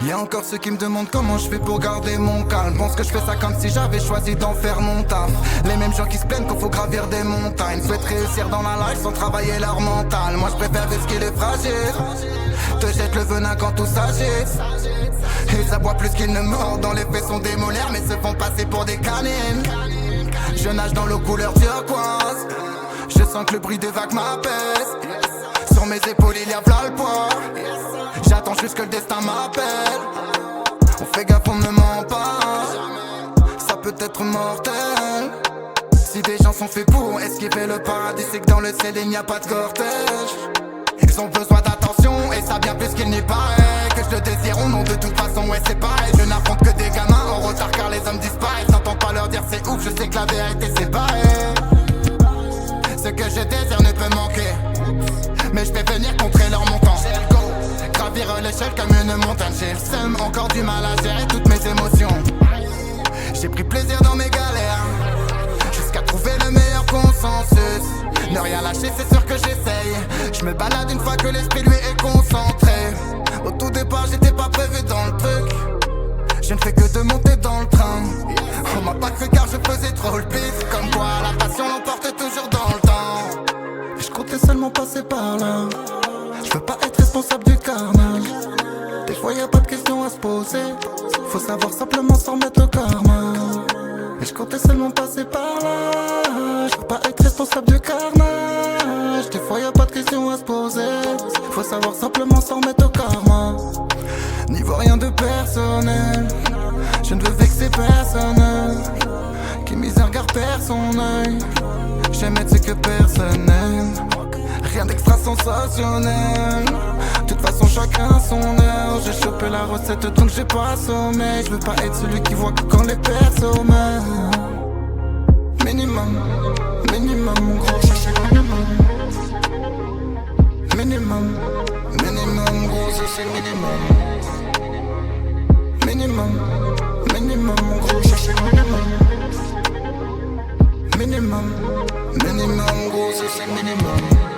Y'a encore ceux qui me demandent comment je fais pour garder mon calme. Pense que je fais ça comme si j'avais choisi d'en faire mon taf. Les mêmes gens qui se plaignent qu'il faut gravir des montagnes souhaitent réussir dans la life sans travailler leur mental. Moi je préfère risquer les fragiles. Te jette le venin quand tout s'agite. Et ça boit plus qu'ils ne mordent. Dans les faits sont des molaires mais se font passer pour des canines. Je nage dans l'eau couleur turquoise. Je sens que le bruit des vagues m'apaise. Sur mes épaules il y a v'là le poids. J'attends juste que le destin m'appelle. On fait gaffe, on ne ment pas. Ça peut être mortel. Si des gens sont faits pour esquiver le paradis, c'est que dans le ciel il n'y a pas de cortège. Ils ont besoin d'attention et ça bien plus qu'il n'y paraît. Que je le désire ou non, de toute façon ouais c'est pareil. Je n'affronte que des gamins en retard car les hommes disparaissent. N'entends pas leur dire c'est ouf, je sais que la vérité c'est pareil. Ce que je désire ne peut manquer, mais je vais venir contrer leur montant. Gravir l'échelle comme une montagne. J'ai le seum, encore du mal à gérer toutes mes émotions. J'ai pris plaisir dans mes galères, jusqu'à trouver le meilleur consensus. Ne rien lâcher, c'est sûr que j'essaye. Je me balade une fois que l'esprit lui est concentré. Au tout départ j'étais pas prévu dans le truc. Je ne fais que de monter dans le train. On m'a pas cru car je faisais trop le pif. Comme quoi la passion l'emporte toujours dans le temps. Et je comptais seulement passer par là. Je veux pas être responsable du carnage. Des fois y'a pas de questions à se poser. Faut savoir simplement s'en remettre au karma. Et je comptais seulement passer par là. Je veux pas être responsable du carnage. Des fois y'a pas de questions à se poser. Faut savoir simplement s'en remettre au karma. N'y vois rien de personnel. Je ne veux vexer personne. Qui misère garde perd son œil. J'aime être ce que personne n'aime. Rien d'extra sensationnel. De toute façon chacun son heure. J'ai chopé la recette donc j'ai pas sommeil. Je veux pas être celui qui voit que quand les persos meurent. Minimum, minimum, mon gros chercher minimum. Minimum, minimum, gros chercher minimum. Minimum, minimum, mon gros chercher minimum. Minimum, minimum, gros chercher minimum.